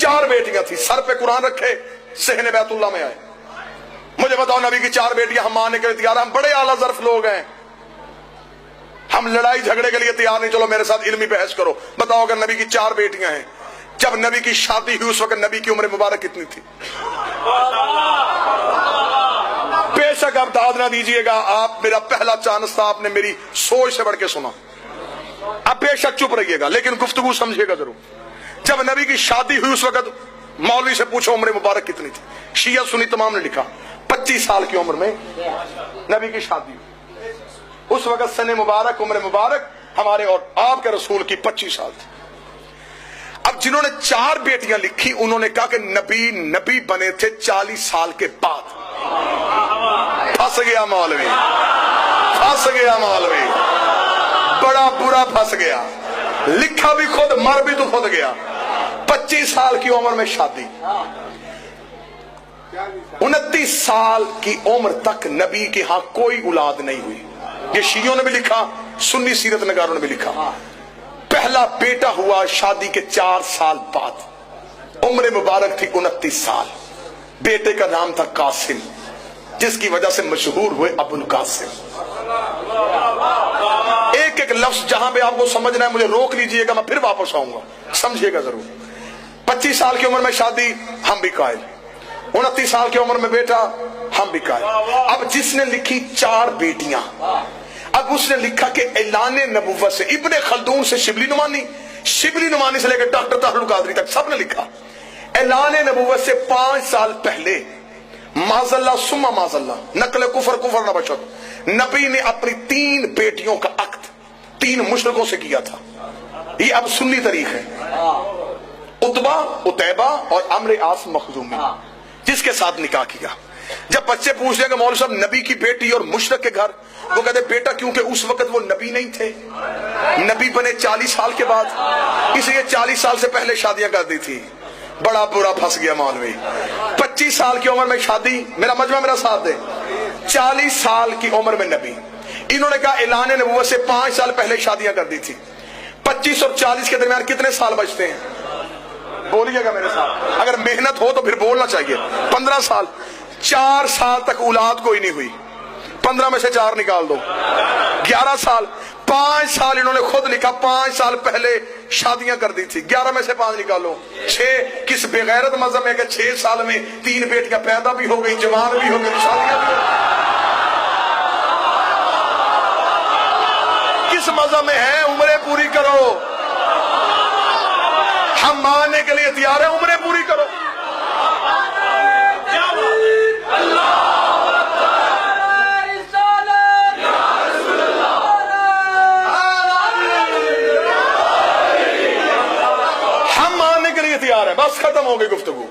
4 बेटियां थी, सर पे कुरान रखे, सहने बैतुल्लाह में आए। मुझे बताओ नबी की 4 बेटियां हम मानने के लिए तैयार? हम बड़े आला ज़र्फ लोग हैं, हम लड़ाई झगड़े के लिए तैयार नहीं। चलो मेरे साथ इल्मी बहस करो, बताओ अगर नबी की 4 बेटियां हैं, जब नबी की शादी हुई उस वक्त नबी की उम्र मुबारक कितनी थी? बेशक आप दाद ना दीजिएगा, आप मेरा पहला चांस था, आपने मेरी सोच से बढ़ के सुना। अब बेशक चुप रहिएगा, लेकिन गुफ्तगू समझिएगा जरूर। जब नबी की शादी हुई उस वक्त मौलवी से पूछो उम्र मुबारक कितनी थी? शिया सुन्नी तमाम ने लिखा 25 साल की उम्र में नबी की शादी हुई। उस वक्त सने मुबारक, उम्र मुबारक हमारे और आपके रसूल की 25 साल थी। अब जिन्होंने 4 बेटियां लिखी उन्होंने कहा कि नबी बने थे 40 साल के बाद। फंस गया मौलवी, फंस गया मौलवी, बड़ा बुरा फंस गया। लिखा भी खुद, मर भी तो खुद गया। 25 साल की उम्र में शादी, 29 साल की उम्र तक नबी के यहां कोई औलाद नहीं हुई। ये शियों ने भी लिखा, सुन्नी सीरत नगारों ने भी लिखा। पहला बेटा हुआ शादी के 4 साल बाद, उम्र मुबारक थी 29 साल। बेटे का नाम था कासिम, जिसकी वजह से मशहूर हुए अबुल कासिम। एक एक लफ्ज जहां पे आपको समझना है मुझे रोक लीजिएगा, मैं फिर वापस आऊंगा, समझिएगा जरूर। 25 साल की उम्र में शादी, हम भी कायल। 29 साल की उम्र में बेटा, हम भी कायल। अब जिसने लिखी 4 बेटियां, अब उसने लिखा कि ऐलाने नबुव्वत से इब्ने खल्दून से शिबली नुमानी से लेकर डॉक्टर तारुल कादरी तक सबने लिखा ऐलाने नबुव्वत से 5 साल पहले माज़ल्ला सुम्मा माज़ल्ला, नकल कुफर कुफर न बशत, नबी ने अपनी 3 बेटियों का अक्द 3 मुशरिकों से किया था। ये अब सुन्नी तारीख है। उतबा, उतैबा और अम्र आस मखजूमी, जिसके साथ निकाह किया। जब बच्चे पूछ रहे कि मौलवी साहब नबी की बेटी और मुशरिक के घर, वो कहते बेटा क्योंकि उस वक्त वो नबी नहीं थे, नबी बने 40 साल के बाद, इसलिए 40 साल से पहले शादियां कर दी थी। बड़ा बुरा फंस गया मौलवी। 25 साल की उम्र में शादी, मेरा मजमा मेरा साथ दे, 40 साल की उम्र में नबी। इन्होंने कहा ऐलान नबुव्वत से 5 साल पहले शादियां कर दी थी। 25 और 40 के दरमियान कितने साल बचते हैं? बोलिएगा मेरे साथ, अगर मेहनत हो तो फिर बोलना चाहिए। 15 साल। 4 साल तक औलाद कोई नहीं हुई, 15 में से 4 निकाल दो, 11 साल। 5 साल इन्होंने खुद लिखा 5 साल पहले शादियां कर दी थी, 11 में से 5 निकालो, 6। किस बेगैरत मजहब है कि 6 साल में 3 बेटियां पैदा भी हो गई, जवान भी हो गई, शादियां भी हो गई? किस मजहब में है? उम्रें पूरी करो, हम मानने के लिए तैयार है, उम्रें पूरी करो। हम मानने के लिए तैयार है, बस खत्म हो गई गुफ्तगू।